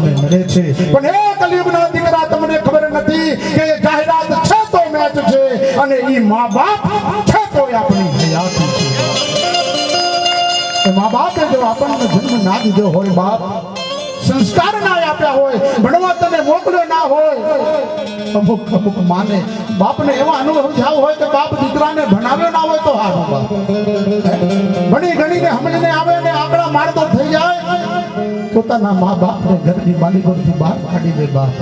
તમને મળે છે પણ એ કલિયુગના દીકરા તમને ખબર નથી કે એ જાહેરાત છે તો મેચ છે અને ઈ મા બાપ છે તો આપણી હયાતી છે એ મા બાપે જો આપણને જન્મ ના દીધો હોય બાપ સંસ્કાર ના આપ્યા હોય ભણવા તને મોકલ્યો ના હોય અમુક અમુક માને બાપને એવા અનુભવ થયા હોય કે બાપ દીકરાને ભણાવ્યો ના હોય તો હારું બાપ ભણી ગણીને સમજીને આવે ને આંકડા મારતો થઈ જાય પોતાના મા બાપને ઘરની બાલીગોળથી બહાર કાઢી દે બાપ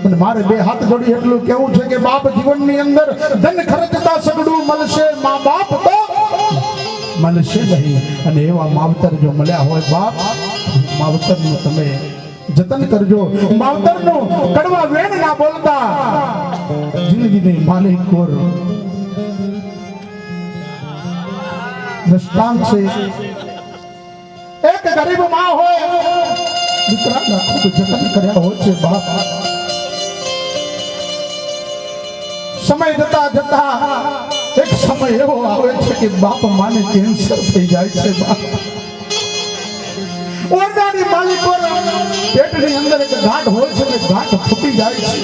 અને મારે બે હાથ જોડી એટલું કેવું છે કે બાપ જીવનની અંદર ધન ખર્ચતા સગડું મળશે મા બાપ તો મળશે નહીં અને એવા માવતર જો મળ્યા હોય બાપ માવતરનું તમે જતન કરજો માવતરનું કડવા વેણ ના બોલતા જિંદગીની માલિક કોર દ્રષ્ટાંત છે એક ગરીબ માં હોય દીકરાના ખૂબ જતન કર્યા હોય છે બાપ સમય જતા જતા એક સમય એવો આવે છે કે બાપ માને કેન્સર થઈ જાય છે બાપ ઓરડાની માલિકો પેટની અંદર એક ગાંઠ હોય છે ને ગાંઠ ફૂટી જાય છે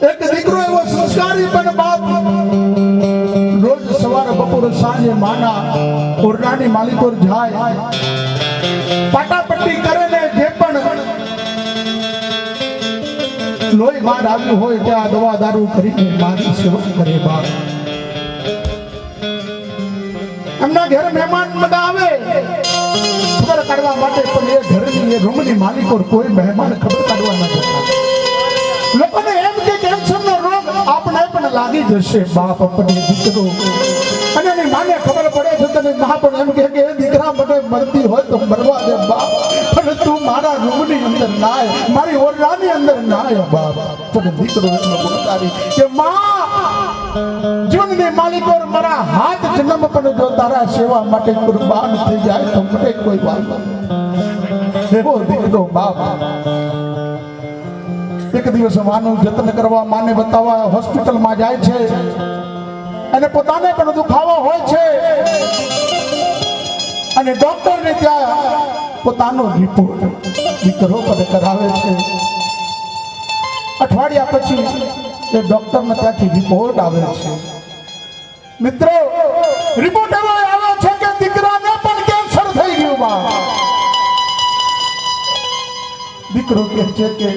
એક દીકરો એવો સંસ્કારી પણ બાપ રોજ સવારે બપોરે સાંજે માના ઓરડાની માલિકો જાય પાટાપટ્ટી કરે ને જે પણ લોહી બહાર આવ્યું હોય ત્યાં દવા દારૂ કરીને મારી સેવા કરે બાપ એમના ઘરે મહેમાન બધા આવે ખબર કાઢવા માટે પણ એ ઘરની એ રૂમની માલિકો કોઈ મહેમાન ખબર કાઢવા ન જતા લોકોને એમ કે કેન્સરનો રોગ આપણે પણ લાગી જશે બાપ આપણે દીકરો અને એની માને ખબર પડે છે તને મા પણ એમ કે એ દીકરા મને મરતી હોય તો મરવા દે બાપ પણ તું મારા રૂમની અંદર ના આય મારી ઓરડાની અંદર ના આય બાપ પણ દીકરો એટલો ગુણકારી કે માં જીવનની માલિકો મારા હાથ જન્મ પણ જો તારા સેવા માટે કુરબાન થઈ જાય તો મને કોઈ વાંધો એવો દીકરો બાપ એક દિવસ માનું જતન કરવા માને બતાવવા હોસ્પિટલમાં જાય છે અને પોતાને પણ દુખાવો હોય છે અને ડોક્ટરને ત્યાં પોતાનો રિપોર્ટ દીકરો પર કરાવે છે અઠવાડિયા પછી એ ડોક્ટરને ત્યાંથી રિપોર્ટ આવે છે મિત્રો રિપોર્ટ એવો આવે છે કે દીકરાને પણ કેન્સર થઈ ગયું બા દીકરો કહે છે કે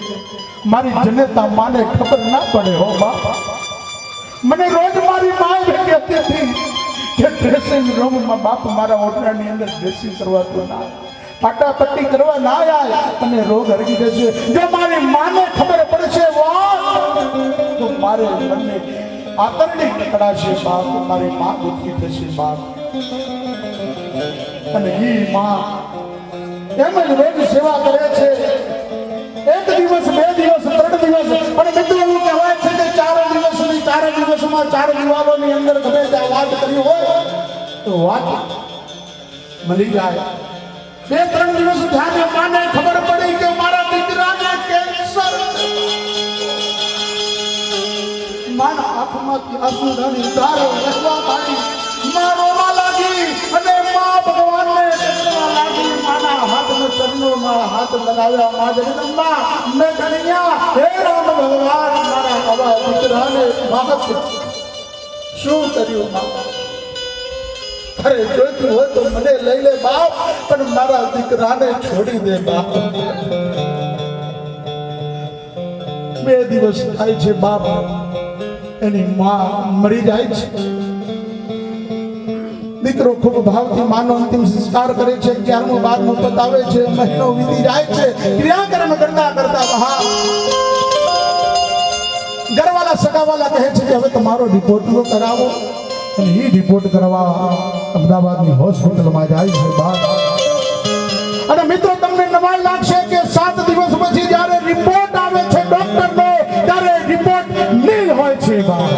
મારી જનેતા માને ખબર ના પડે હો બાપ મને રોજ મારી માએ કહેતી હતી કે ડ્રેસિંગ રૂમમાં બાપ મારા ઓરડાની અંદર ડ્રેસિંગ કરવા તો ના પાટાપટ્ટી કરવા ના આય અને રોગ હરગી જશે જો મારી માને ખબર પડશે તો મારે મને આતરડી પકડાશે બાપ મારી મા દુખી થશે બાપ અને ઈ મા એમ જ રોજ સેવા કરે છે એક દિવસ બે દિવસ ત્રણ દિવસ અને મિત્રો એવું કહેવાય છે કે 4 દિવસની 4 દિવસમાં 4 દિવાલોની અંદર ગમે ત્યાં વાત કરી હોય તો વાત મળી જાય 2-3 દિવસ ધ્યાને માને ખબર પડી કે મારા દીકરાને કેન્સર મારા આંખમાંથી આંસુની ધારો વહેવા માંડી મારો માં લાગી અને માં ભગવાનને કહેવા લાગી માના હાથનો ચરણોમાં હાથ લગાવ્યા માં જગદંબા મેં કન્યા હે રામ ભગવાન મારા આવા દીકરાને મહત શું કર્યું માં અરે જોઈતું હોય તો મને લઈ લે બાપ પણ મારા દીકરાને છોડી દે બાપ 2 દિવસ થાય છે બાપ એની માં મરી જાય છે દીકરો ખૂબ ભાવથી માનો અંતિમ સંસ્કાર કરે છે 11મો 12મો પતાવે છે મહિનો વીતી જાય છે ક્રિયાકર્મ કરતા કરતા હા ઘરવાળા સગાવાળા કહે છે કે હવે તમારો રિપોર્ટ કરાવો અને એ રિપોર્ટ કરવા અમદાવાદની હોસ્પિટલમાં જાય છે બાદ અને મિત્રો તમને નવાઈ લાગશે કે 7 દિવસ પછી જ્યારે રિપોર્ટ આવે છે ડોક્ટરનો ત્યારે રિપોર્ટ નીલ હોય છે બાદ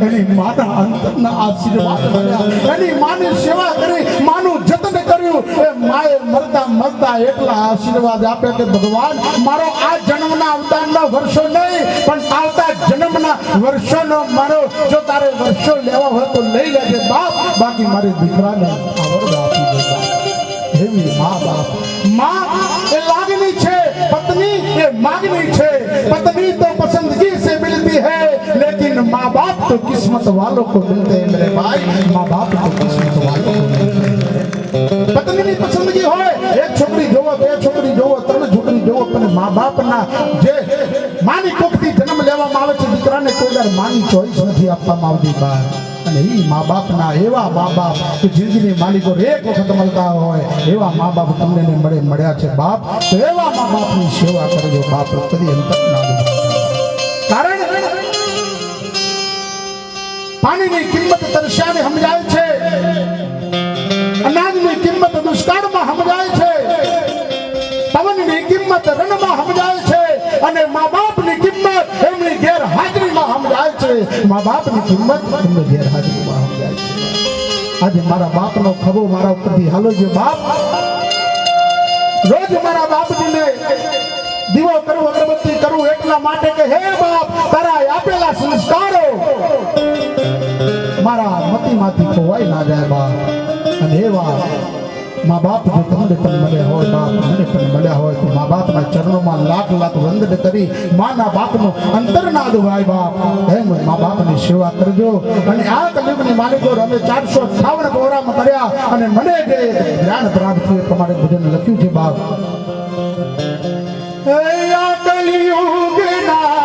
એની માના અંતરના આશીર્વાદ મળ્યા એની માની સેવા કરી માનું જતન કર્યું એ માએ મરતા મરતા એટલા આશીર્વાદ આપે કે ભગવાન મારો આ જન્મના અવતારના વર્ષો નહીં પણ આવતા જન્મના વર્ષોનો મારો જો તારે વર્ષો લેવા હોય તો લઈ લેજે બાપ બાકી મારે દીકરાને આવડ આપી દે એવી મા બાપ माँ ये लागनी छे पत्नी ये मांगनी छे पत्नी तो पसंदगी से मिलती है लेकिन माँ बाप तो किस्मत वालों को मिलते हैं मेरे भाई माँ बाप तो किस्मत वालों को मिलते हैं पत्नी की पसंदगी हो एक छोकरी जोવો બે છોકરી જોવો ત્રણ છોકરી જોવો પણ મા બાપના જે માની કોખથી જન્મ લેવામાં આવે છે દીકરાને કોઈ દર માની ચોઈસ નથી આપવામાં આવતી બહાર અને ઈ મા બાપના એવા મા બાપ કે જિંદગીની માલિકો એક વખત મળતા હોય એવા મા બાપ તમને ને મળ્યા છે બાપ તો એવા મા બાપની સેવા કરજો બાપ કદી અંતર ના દો કારણ પાણીની કિંમત તરસ્યાને સમજાય છે અનાજની કિંમત દુષ્કાળમાં સમજાય છે પવનની કિંમત રણમાં સમજાય છે અને મા બાપની કિંમત એમની ગેરહાજરીમાં સમજાય છે મા બાપની કિંમત એમની ગેરહાજરીમાં સમજાય છે આજે મારા બાપનો ખભો મારા ઉપરથી હાલો જે બાપ રોજ મારા બાપજીને દીવો કરું અગરબત્તી કરું એટલા માટે કે હે બાપ તારા આપેલા સંસ્કારો મારા મતીમાંથી ખોવાઈ ના જાય બાપ અને એવા મા બાપ જો તમને પણ મળ્યા હોય બાપ મને પણ મળ્યા હોય તો મા બાપના ચરણોમાં લાખ લાખ વંદન કરી માના બાપનો અંતર ના દુભાય બાપ એમ મા બાપની સેવા કરજો અને આ કલયુગની માલિકો અમે 458 પ્રોગ્રામ કર્યા અને મને જે જ્ઞાન પ્રાપ્ત થયું તમારે ભજન લખ્યું છે બાપ આ કલયુગના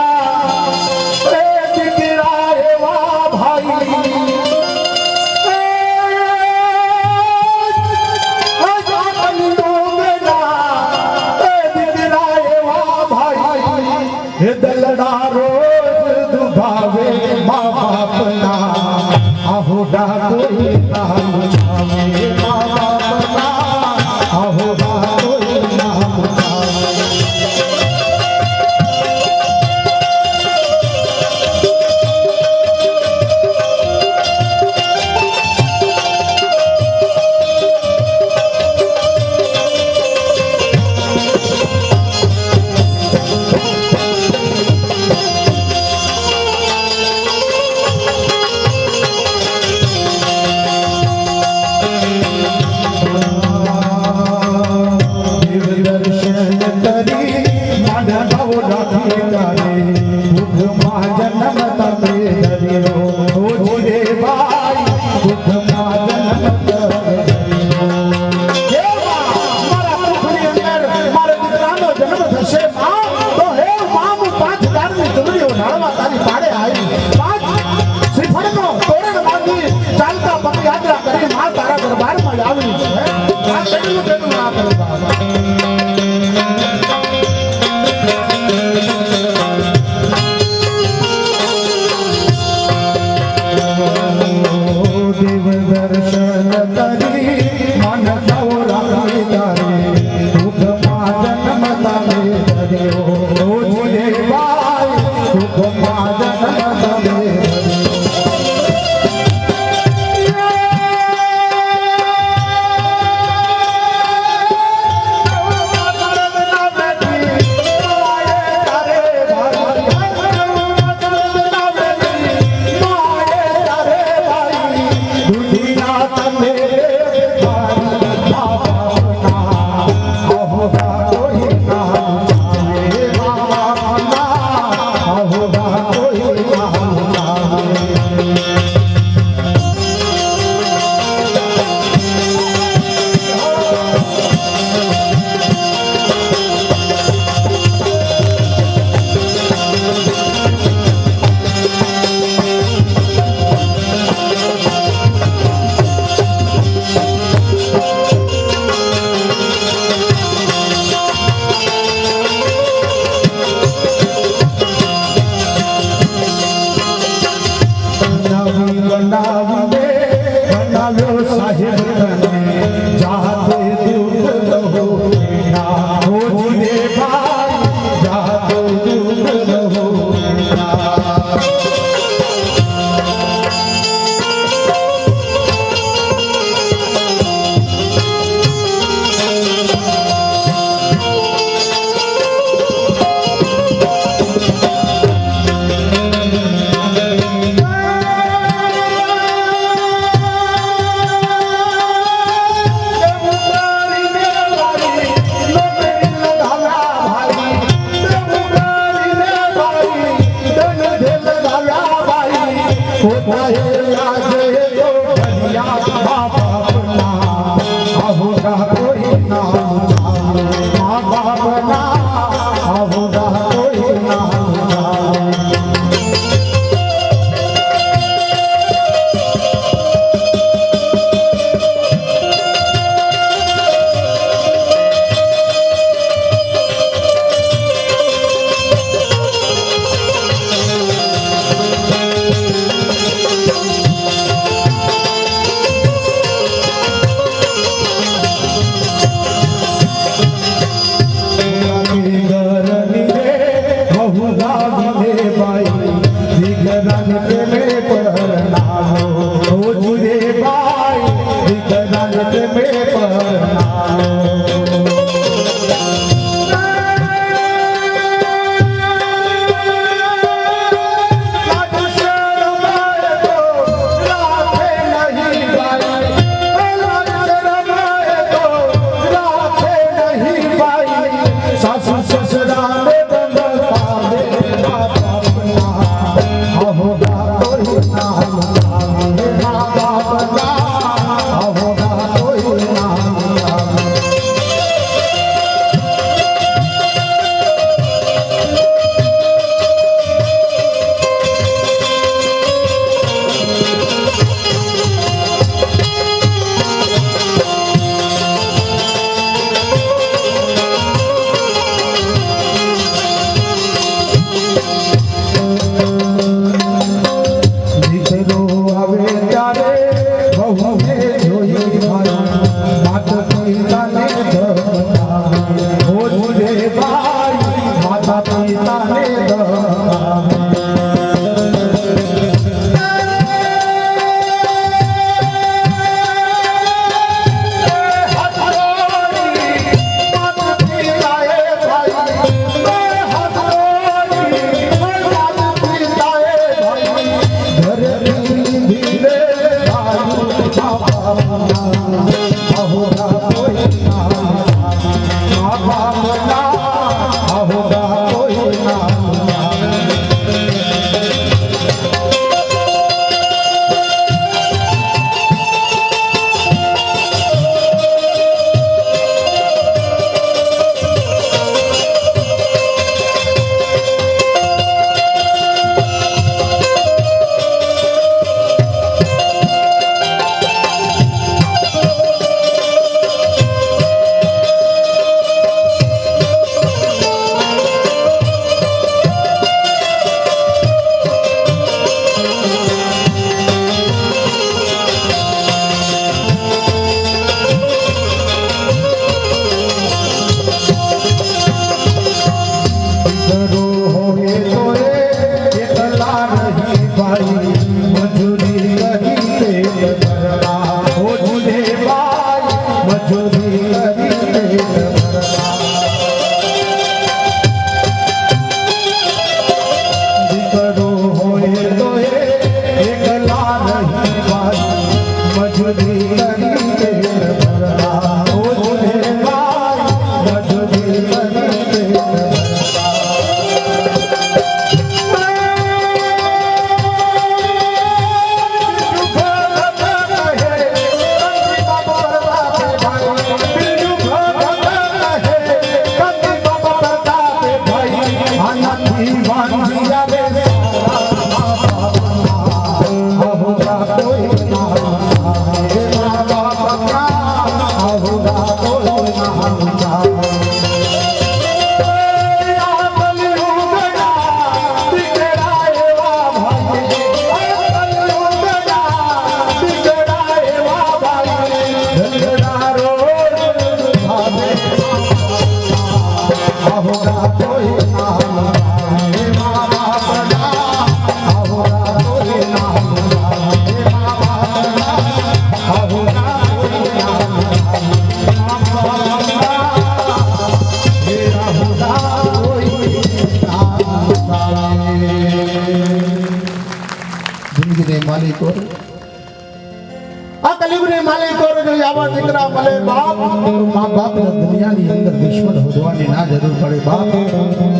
दलड़ा रोज दुभावे माँ बाप ना आहुडा कोई नाम छावे माँ बाप ना आहुडा कोई नाम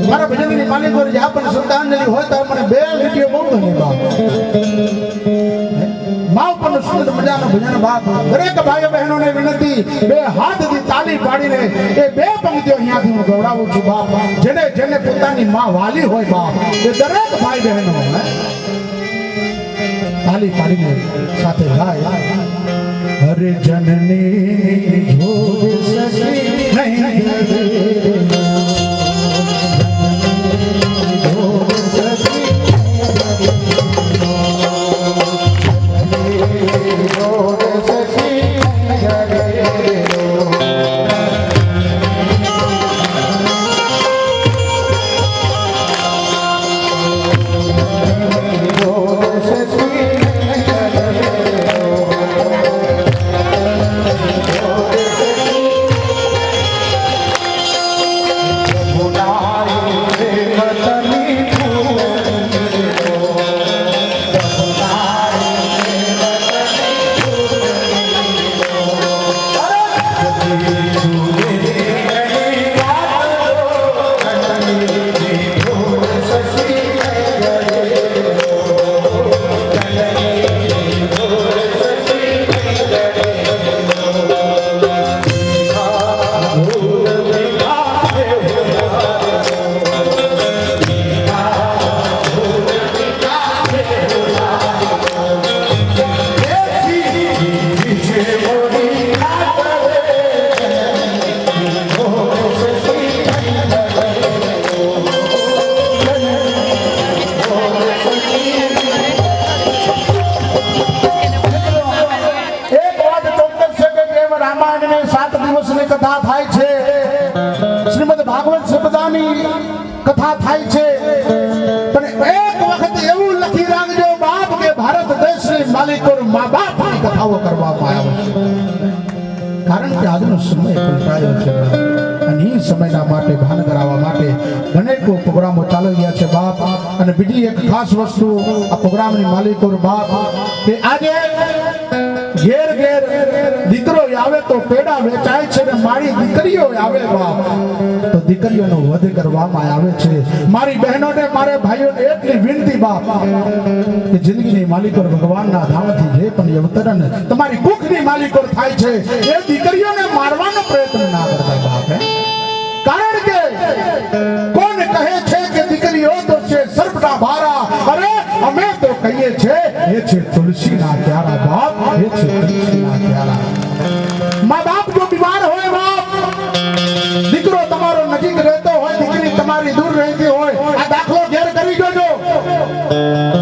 મારા ભજનની માલિકો જે આપણને શ્રદ્ધાંજલિ હોય તો મને બે વિડીયો બહુ ધન્યવાદ। ભજન બાપ દરેક ભાઈઓ બહેનોને વિનંતી બે હાથથી તાલી પાડીને એ બે પંક્તિઓ અહીંયાથી હું ગવડાવું છું બાપ જેને જેને પોતાની માં વાલી હોય બાપ એ દરેક ભાઈ બહેનો તાલી પાડીને સાથે ગાય હરે જનની જોડ સખી નહીં કથા થાય છે પણ એક વખત એવું લખી રાખજો બાપ કે ભારત દેશની માલિકો મા બાપની કથાઓ કરવામાં આવે કારણ કે આજનો સમય પલટાયો છે અને એ સમયના માટે ભાન કરાવવા માટે અનેકો પ્રોગ્રામો ચાલી રહ્યા છે બાપ અને બીજી એક ખાસ વસ્તુ આ પ્રોગ્રામની માલિકો બાપ કે આજે ઘેર ઘેર દીકરો આવે તો પેડા વેચાય છે ને મારી દીકરીઓ આવે બાપ તો દીકરીઓનો વધ કરવામાં આવે છે મારી બહેનોને મારે ભાઈઓને એટલી વિનંતી બાપ કે જિંદગીની માલિકો ભગવાનના ધામથી જે પણ અવતરણ તમારી કુખની માલિકો થાય છે એ દીકરીઓને મારવાનો પ્રયત્ન ના કરતા બાપ કારણ કે કોણ કહે છે કે દીકરીઓ તો છે સર્પના ભારા અરે અમે તો કહીએ છે એ છે તુલસીના ક્યારા બાપ એ છે તુલસીના ક્યારા મા બાપ જો બીમાર હોય બાપ દીકરો તમારો નજીક રહેતો હોય દીકરી તમારી દૂર રહેતી હોય આ દાખલો ઘેર કરી જોજો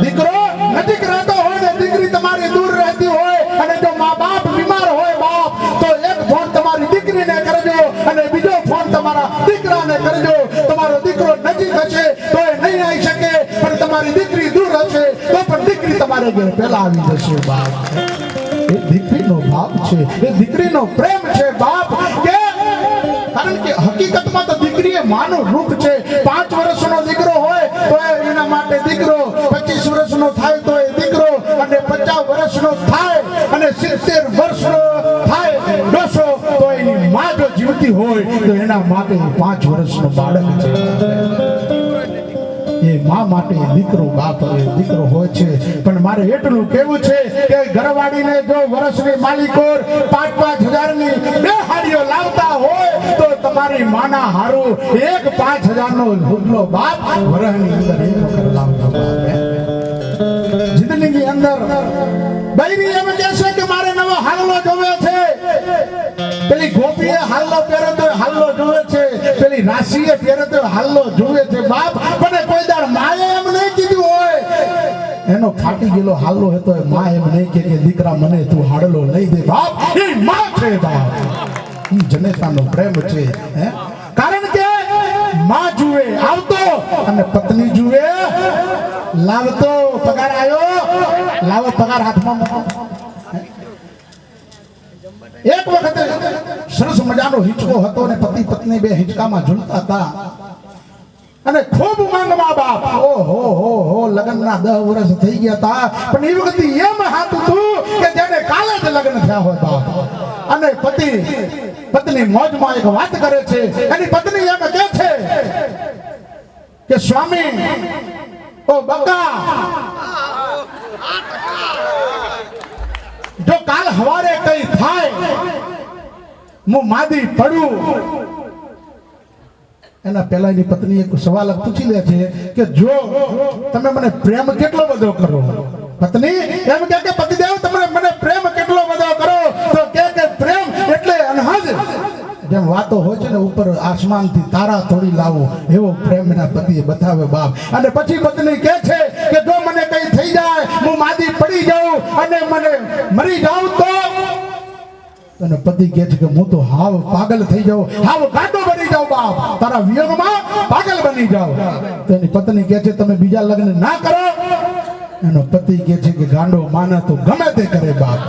દીકરો નજીક રહેતો હોય ને દીકરી તમારી દૂર રહેતી હોય અને જો મા બાપ બીમાર હોય બાપ તો એક ફોન તમારી દીકરીને કરજો અને બીજો ફોન તમારા દીકરાને કરજો તમારો દીકરો નજીક હશે તો એ નહીં આવી શકે પણ તમારી દીકરી દૂર હશે તો પણ દીકરી તમારે ઘરે પહેલા આવી જશે બાપ એ દીકરીનો ભાવ છે એ દીકરીનો પ્રેમ છે બાપ કે કારણ કે હકીકતમાં તો દીકરી એ માનું રૂપ છે 5 વર્ષનો દીકરો હોય તો એના માટે દીકરો 25 વર્ષનો થાય તો એ દીકરો અને 50 વર્ષનો થાય અને 70 વર્ષનો થાય ડોસો તો એની માં જો જીવતી હોય તો એના માટે 5 વર્ષનો બાળક છે એ માં માટે દીકરો બાપ એ દીકરો હોય છે પણ મારે એટલું કહેવું છે કે ઘરવાળીને જો વર્ષની માલિકો 5,000 ની બે હાડીઓ લાવતા હોય તો તમારી માના હારું એક 5,000 નો રૂપલો બાપ વરહની અંદર એક વખત લાવતો બાપ જિંદગીની અંદર બૈરી એમ કહેશે કે મારે નવો હાલલો જોવે છે પેલી ગોપીએ હાલલો પહેરે તો હાલલો જોવે છે પેલી રાશિએ પહેરે તો હાલલો જોવે છે બાપ પણ કોઈ દાડ માએ એમ નહીં કીધું હોય એનો ફાટી ગયેલો હાલલો હતો એ માં એમ નહીં કે દીકરા મને તું હાડલો લઈ દે બાપ એ માં છે બાપ ઈ જનેતાનો પ્રેમ છે હે કારણ કે માં જુએ આવતો અને પત્ની જુએ લાવતો પગાર આવ્યો લાવો પગાર હાથમાં મૂકો એક વખત સરસ મજાનો હિંચકો હતો ને પતિ પત્ની બે હિંચકામાં ઝૂલતા હતા અને ખૂબ માંગવા બાપ ઓહો હો હો લગ્નના 10 વર્ષ થઈ ગયા હતા પણ એ વખતે એમ હાથ હતું કે જેને કાલે જ લગ્ન થયા હોય બાપ અને પત્ની મોજમાં એક વાત કરે છે એની પત્ની એમ કહે છે કે સ્વામી ઓ બકા જો કાલ હવારે કઈ થાય હું માદી પડું એના પહેલા એની પત્ની એક સવાલ પૂછી લે છે કે જો તમે મને પ્રેમ કેટલો બધો કરો, પત્ની એમ કે પતિદેવ તમે મને પ્રેમ કેટલો બધો કરો, તો કે પ્રેમ એટલે અનહદ, જેમ વાતો હોય છે ને ઉપર આસમાનથી તારા તોડી લાવો એવો પ્રેમ એના પતિએ બતાવ્યો બાપ. અને પછી પત્ની કહે છે કે જો મને કઈ થઈ જાય, હું માદી પડી જાઉં અને મને મરી જાઉં તો, અને પતિ કહે છે કે હું તો હાવ પાગલ થઈ જાઉં, હાવ ગાંડો બની જાઉં બાપ, તારા વિયોગમાં પાગલ બની જાઉં. તો એની પત્ની કહે છે તમે બીજા લગ્ન ના કરો. એનો પતિ કહે છે કે ગાંડો માને તો ગમે તે કરે બાપ,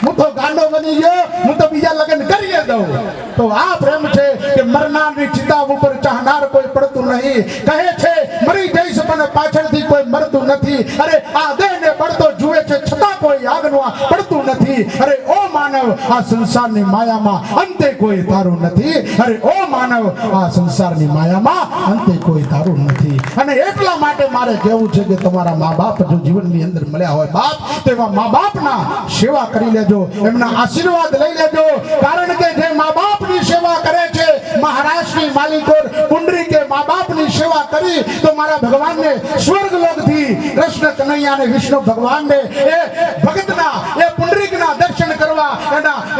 હું તો ગાંડો બની ગયો, હું તો બીજા લગ્ન કરી દઉં. તો આ પ્રેમ છે કે મરનારની ચિતા ઉપર ચાહનાર કોઈ પડતું નહીં. કહે છે મરી જઈશ પણ પાછળથી કોઈ મરતું નથી. અરે આ દેહને પડતો જુએ છે છતાં કોઈ આગમાં પડતું નથી. અરે ઓ માનવ આ સંસારની માયામાં અંતે કોઈ તારું નથી. અરે ઓ માનવ આ સંસારની માયામાં અંતે કોઈ તારું નથી. અને એટલા માટે મારે કહેવું છે કે તમારા મા બાપ જો જીવનની અંદર મળ્યા હોય બાપ, તો એવા મા બાપના સેવા કરી લેજો, એમના આશીર્વાદ લઈ લેજો. કારણ કે જે મા બાપની સેવા કરે છે, મહારાષ્ટ્રની માલિકોર પુંડરીકે મા બાપની સેવા કરી તો મારા ભગવાનને સ્વર્ગલોકથી કૃષ્ણ કનૈયા અને વિષ્ણુ ભગવાનને એ ભગતના એ પુંડરીકના દર્શન કરવા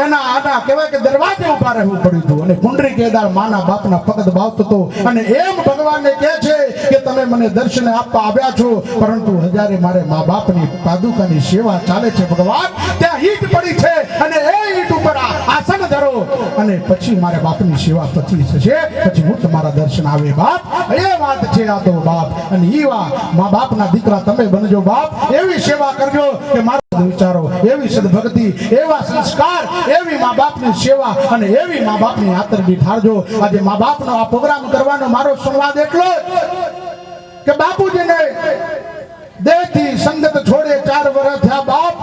એના કહેવાય કે દરવાજે ઊભા રહેવું પડ્યું હતું. અને પુંડરી કેદાર માના બાપના પગ દબાવતો હતો. અને એમ ભગવાનને કહે છે કે તમે મને દર્શન આપવા આવ્યા છો, પરંતુ હજારે મારે મા બાપની પાદુકાની સેવા ચાલે છે. ભગવાન ત્યાં ઈટ પડી છે અને એ ઈટ ઉપર આસન ધરો અને પછી મારે બાપની સેવા પછી થશે, પછી હું તમારા દર્શન આવે બાપ. એ વાત છે આ તો બાપ. અને ઈવા મા બાપના દીકરા તમે બનજો બાપ. એવી સેવા કરજો કે મારા વિચારો, એવી સદભક્તિ, એવા સંસ્કાર, એવી મા બાપની સેવા અને એવી મા બાપની આતરડી ઠારજો. આજે મા બાપનો આ પ્રોગ્રામ કરવાનો મારો સંવાદ એટલો કે બાપુજીને દેહથી સંગત છોડે 4 વર્ષ થયા બાપ,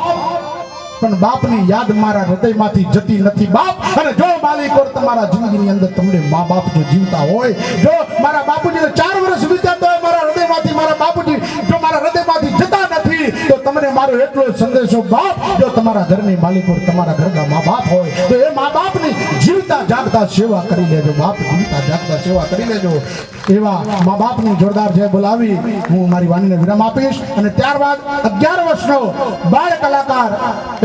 પણ બાપની યાદ મારા હૃદયમાંથી જતી નથી બાપ. અને જો માલિકો તમારા જિંદગીની અંદર તમને મા બાપ જો જીવતા હોય, જો મારા બાપુજીને 4 વર્ષ વીત્યા તો મારા હૃદયમાંથી મારા બાપુજી જો મારા હૃદયમાંથી જતા નથી, તો તમને મારો એટલો સંદેશો બાપ, જો તમારા ઘરની માલિકો તમારા ઘરના મા બાપ હોય તો એ મા બાપની જીવતા જાગતા સેવા કરી લેજો બાપ, જીવતા જાગતા સેવા કરી લેજો. એવા મા બાપની જોરદાર જય બોલાવી હું મારી વાણીને વિરામ આપીશ. અને ત્યારબાદ 11 વર્ષનો બાળ કલાકાર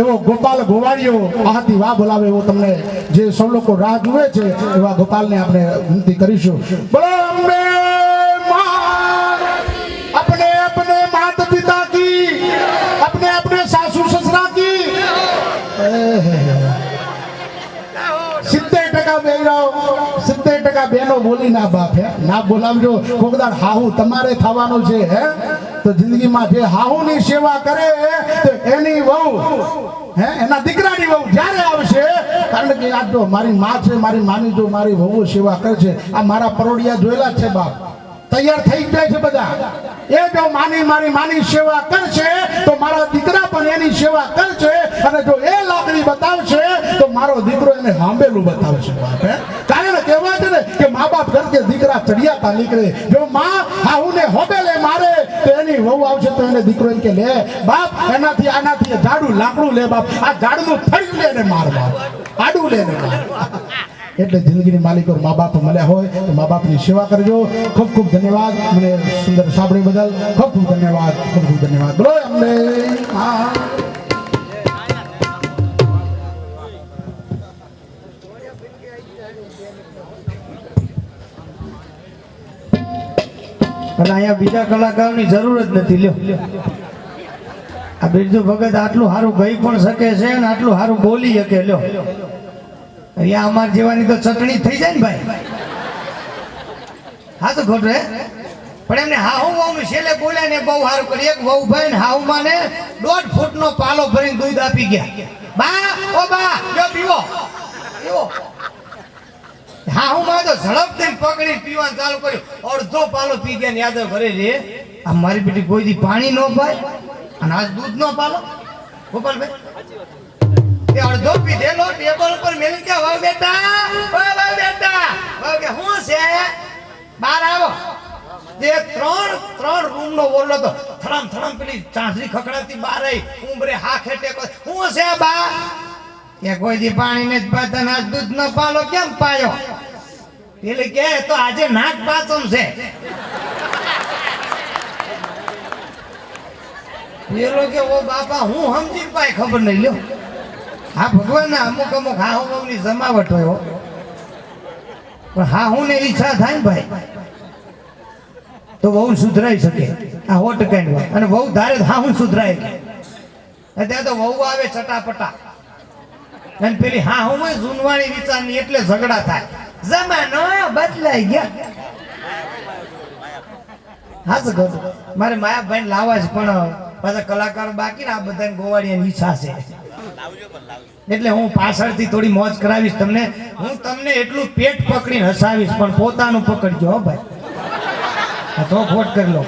એવો ગોપાલ ગોવાળીઓ આહાથી વાહ બોલાવે એવો તમને જે સૌ લોકો રાહ જુએ છે એવા ગોપાલને આપણે વિનંતી કરીશું. બોલો અંબે માત, अपने अपने माता पिता की, अपने अपने सासू ससुरा की 70% બેનો 70% બેનો બોલી ના બાપ હે ના બોલાવજો. કોકદાર હાહુ તમારે થવાનું છે હે, તો જિંદગીમાં જે હાહુની સેવા કરે તો એની વહુ હે એના દીકરાની વહુ જ્યારે આવશે, કારણ કે આ તો મારી માં છે, મારી માની જો મારી વહુ સેવા કરે છે. આ મારા પરોડિયા જોયેલા છે બાપ, તૈયાર થઈ જાય છે બધા. એ જો મારી માની સેવા કરશે તો મારા દીકરા પણ એની સેવા કરશે. અને જો એ લાગણી બતાવશે તો મારો દીકરો એને હાંભેલું બતાવશે બાપ હે. કારણ કહેવાય છે ને કે મા બાપ કરકે દીકરા ચડિયાતા નીકળે. જો માં હાહુને હોબેલે મારે તો એની વહુ આવશે તો એને દીકરો એમ કે લે બાપ એનાથી આનાથી ઝાડું લાકડું લે બાપ, આ ઝાડનું થળિયું લે ને માર બાપ, આડું લે ને માર. એટલે જિંદગીની માલિકો મા બાપ મળ્યા હોય તો મા બાપની સેવા કરજો. ખૂબ ખૂબ ધન્યવાદ મને સુંદર સાંભળી બદલ, ખૂબ ખૂબ ધન્યવાદ, ખૂબ ખૂબ ધન્યવાદ. બોલો અમને અને અહીંયા બીજા કલાકારોની જરૂર જ નથી. લ્યો આ બિરજુ ભગત આટલું સારું ગાઈ પણ શકે છે અને આટલું સારું બોલી શકે. લ્યો અહીંયા અમાર જેવાની તો ચટણી થઈ જાય ને ભાઈ. હા તો ખોટું હે, પણ એમને હાહુ વાહુ છેલ્લે બોલ્યા ને બહુ સારું કરી. એક વહુ ભાઈ ને હાહુ માં ને 1.5 ફૂટનો પાલો ભરીને દૂધ આપી ગયા. બા ઓ બા જો પીવો પીવો. હાહુ માં તો ઝડપ દઈને પકડી પીવાનું ચાલુ કર્યું. અડધો પાલો પી ગયા ને યાદ ભરે રે. આ મારી બેટી કોઈ દી પાણી નો પાય અને આજ દૂધ નો પાલો. ગોપાલભાઈ એ અડધો પીધેલો ટેબલ ઉપર મેલી કે વાવ બેટા, ઓ વાવ બેટા, વાવ કે હું છે બહાર આવો. તે ત્રણ રૂમ નો ઓરડો તો થડામ પેલી ચાંસરી ખખડાતી બાર આવી ઉંબરે હા ખેટે હું છે આ બા કે કોઈ દી પાણી ને જ પાતા ના દૂધ નો પાલો કેમ પાયો પેલી કે તો આજે નાક પાચમ છે પેલો કે ઓ બાપા હું સમજી પાય ખબર નહીં લ્યો હા ભગવાન ના અમુક હા હું ની જમાવટ હોય પણ હા હું ને ઈચ્છા થાય ને ભાઈ તો બહુ સુધરાઈ શકે આ 100% વાત અને બહુ ધારે હા હું સુધરાય કે અત્યારે તો બહુ આવે ચટાપટા અને પેલી હા હું જૂનવાણી વિચારની એટલે ઝઘડા થાય જમાનો બદલાઈ ગયા હા તો મારે માયાભાઈ લાવવા જ પણ પાછા કલાકારો બાકી ને આ બધા ગોવાળિયાની ઈચ્છા છે એટલે હું પાછળથી થોડી મોજ કરાવીશ તમને હું તમને એટલું પેટ પકડીને હસાવીશ પણ પોતાનું પકડજો હો ભાઈ તો ખોટ કરી લો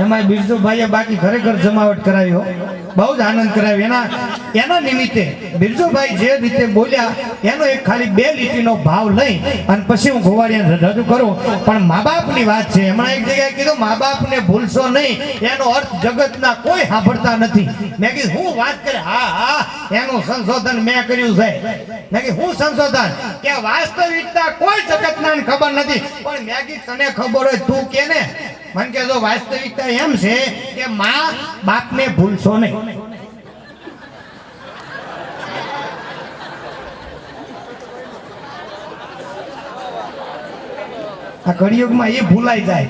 એમાં બિરજુભાઈએ બાકી ખરેખર જમાવટ કરાવી હો બહુ જ આનંદ કરાવી એના નિમિત્તે બિરજુભાઈ જે રીતે બોલ્યા એનો એક ખાલી 2 લીટીનો ભાવ લઈ અને પછી હું ગોવાળિયાને રજૂ કરું પણ મા બાપની વાત છે હમણાં એક જગ્યાએ કીધું મા બાપને ભૂલશો નહીં એનો અર્થ જગતના કોઈ સાંભળતા નથી મેં કીધું હું વાત કરે હા એનું સંશોધન મેં કર્યું છે મેં કીધું હું સંશોધન કે વાસ્તવિકતા કોઈ જગતના ખબર નથી પણ મેં કીધું તને ખબર હોય તું કે ને મને કે જો વાસ્તવિકતા એમ છે કે મા બાપને ભૂલશો નહીં આ કળિયુગમાં એ ભૂલાઈ જાય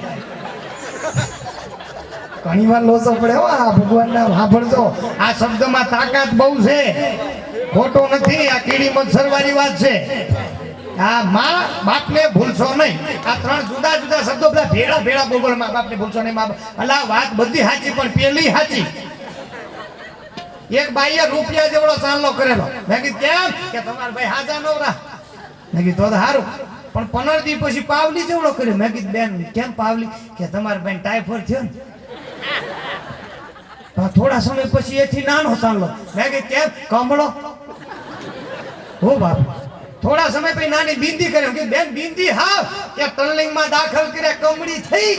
ઘણી વાર લોચો પડે હો આ ભગવાનના સાંભળજો આ શબ્દમાં તાકાત બહુ છે ખોટો નથી આ કીડી મચ્છરવાળી વાત છે આ મા બાપને ભૂલશો નહીં આ 3 જુદા જુદા શબ્દો બધા ભેળા બોલ મા બાપને ભૂલશો નહીં અલા વાત બધી સાચી પણ પેલી સાચી એક બાઈએ રૂપિયા જેવડો ચાંદલો કરેલો મેં કીધું કેમ કે તમારા ભાઈ હાજા નવરા મેં કીધું તો સારું પણ 15 દી પછી પાવલી જેવડો કર્યો મેં કીધું બેન કેમ પાવલી કે તમારા ભાઈ ટાઈફોઈડ થયો ને થોડા સમય પછી એથી નાનો ચાંદલો મેં કીધું કેમ કમળો હો બાપ થોડા સમય પછી નાની બિંદી કરે કે બેન બિંદી હા કે તણલિંગ માં દાખલ કર્યા કમળી થઈ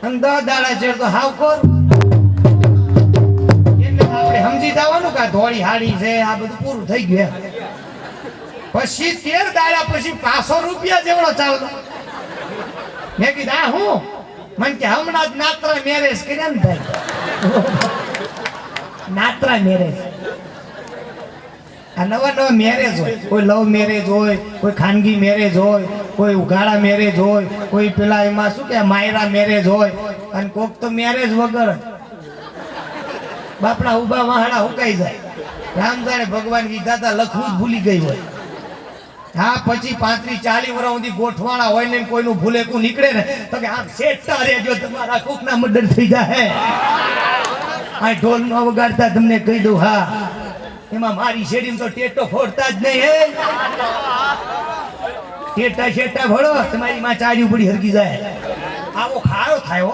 અને 10 દાડા છે તો હાવ કોર એટલે આપણે સમજી જવાનું કે ધોળી હાડી છે આ બધું પૂરું થઈ ગયું પછી 13 દાડા પછી 500 રૂપિયા જેવડો ચાલતો મેં કીધું આ હું મને કે હમણાં જ નાત્રા મેરેજ કર્યા ને ભાઈ નાત્રા મેરેજ આ નવા મેરેજ હોય કોઈ લવ મેરેજ હોય કોઈ ખાનગી મેરેજ હોય કોઈ ઉઘાડા મેરેજ હોય કોઈ પેલા એમાં શું કે માયરા મેરેજ હોય અને કોક તો મેરેજ વગર બાપડા ઉભા વાહડા હુકાઈ જાય રામ જાણે ભગવાન કીધા તા લખવું જ ભૂલી ગઈ હોય હા પછી 35-40 વર્ષ સુધી ગોઠવાણા હોય ને કોઈનું ભૂલેકું નીકળે ને તો કે આમ શેઠા રહેજો તમારા કોકના મર્ડર થઈ જાય આ ઢોલ નો વગાડતા તમને કહી દઉં હા એમાં મારી શેરીમાં તો ટેટો ફોડતા જ નહીં હે ટેટા શેટા ભળો તમારી માં ચાડી ઉપડી હરકી જાય આવો ખારો થાય હો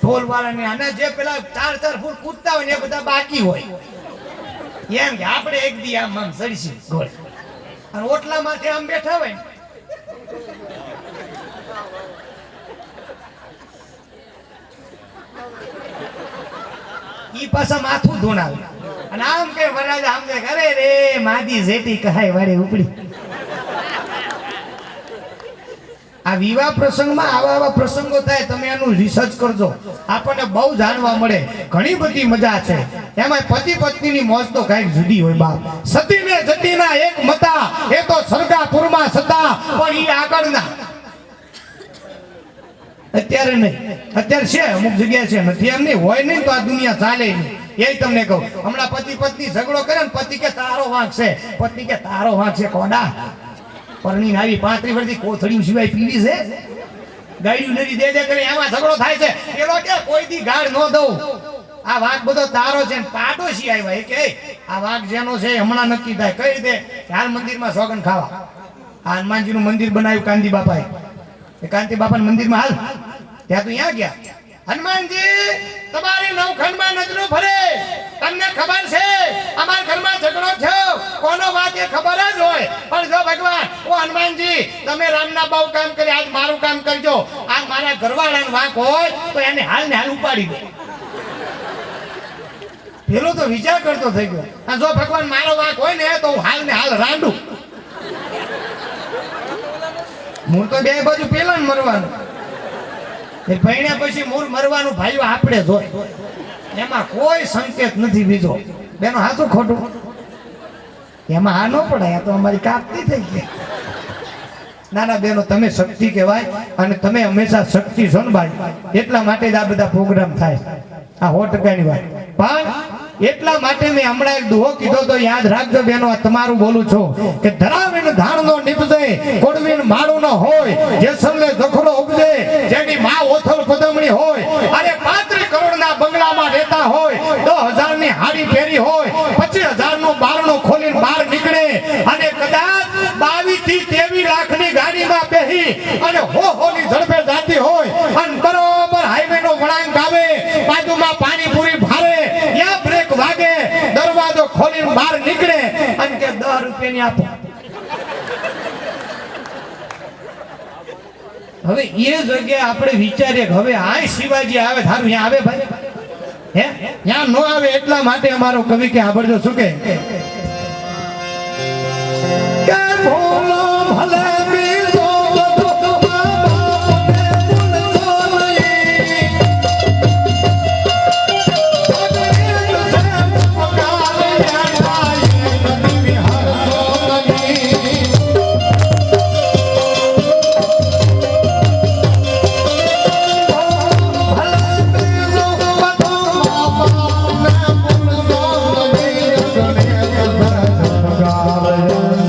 ઢોલ વાળાને અને જે પેલા 4 ફૂટ કૂદતા હોય ને એ બધા બાકી હોય એમ કે આપણે એક દી આમ સડીશી ગોળ અને ઓટલા માંથી આમ બેઠા હોય ઈ પાછા માથું ધોણાવે અને આમ કે વરાજ આમ કે અરે રે માદી જેટી કહાય વાડે ઉપડી આ વિવાહ પ્રસંગમાં આવા પ્રસંગો થાય તમે એનું રિસર્ચ કરજો આપણને બહુ જાણવા મળે ઘણી બધી મજા છે એમાં પતિ પત્નીની મોજ તો કઈક જુદી હોય બાપ સતીને જતીના એક મતા એ તો સરગાપુરમાં સતા પણ ઈ આગળના અત્યારે નહીં અત્યારે છે અમુક જગ્યા છે નથી એમ નહીં હોય નહીં તો આ દુનિયા ચાલે નહીં એ તમને કહું હમણાં પતિ પત્ની ઝઘડો કરે ને પતિ કે તારો વાંક છે પત્ની કે તારો વાંક છે કોડા પરણી આવી 35 વર્ષથી કોથળી સિવાય પીવી છે ગાડીયું નથી દે કરે એમાં ઝઘડો થાય છે એનો કે કોઈ દી ગાળ ન દઉં આ વાંક બધો તારો છે ને પાડોશી આવ્યા એ કે આ વાંક જેનો છે હમણાં નક્કી થાય કઈ રીતે હાલ મંદિરમાં સોગન ખાવા આ હનુમાનજીનું મંદિર બનાવ્યું કાંતિ બાપાએ એ કાંતિ બાપાના મંદિરમાં હાલ ત્યાં તો અહીંયા ગયા હનુમાનજી તમારી નવખંડમાં નજરો ફરે તમને ખબર છે અમારા ઘરમાં ઝઘડો થયો કોનો વાત એ ખબર જ હોય પણ જો ભગવાન ઓ હનુમાનજી તમે રામના બહુ કામ કરી આજ મારું કામ કરજો આ મારા ઘરવાળાનો વાંક હોય તો એને હાલ ને હાલ ઉપાડી દે. પેલો તો વિચાર કરતો થઈ ગયો આ જો ભગવાન મારો વાંક હોય ને તો હું હાલ ને હાલ રાંડું. હું તો બે બાજુ પેલા ને મરવાનું એ ભણ્યા પછી મૂળ મરવાનું ભાઈઓ આપણે જોય એમાં કોઈ સંકેત નથી બીજો બેનો હાચું ખોટું એમાં આ ન પડાય આ તો અમારી કાપતી થઈ ગઈ. નાના બેનો તમે શક્તિ કહેવાય અને તમે હંમેશા શક્તિ છો ને ભાઈ એટલા માટે જ આ બધા પ્રોગ્રામ થાય આ 100%ની વાત. પણ એટલા માટે મેં હમણાં એક દુહો કીધો તો યાદ રાખજો બેનો આ તમારું બોલું છું કે ધરાવીને ધાણનો નીપજે કોડવીને માળું ન હોય જેસલને જખડો ઉપજે જેની માં ઓથલ પદમણી હોય અરે 35 કરોડના બંગલામાં રહેતા હોય 10,000 ની હાડી પહેરી હોય 25,000 નું બારણું ખોલીને બહાર નીકળે અને કદાચ 22 થી 23 લાખની ગાડીમાં બેહી અને હોની ઝડપે જાતી હોય અને બરોબર હાઈવે નો વળાંક આવે બાજુમાં પાણીપુરી ભારે યા બ્રેક વાગે દરવાજો ખોલીને બહાર નીકળે અને કે 10 રૂપિયાની આપો. હવે એ જગ્યાએ આપણે વિચારીએ કે હવે આ શિવાજી આવે ધારું અહીંયા આવે ભાઈ હે ત્યાં ન આવે એટલા માટે અમારો કવિ કે સાંભળજો શું કે ભોલો ભલે બીજો બધો Yeah.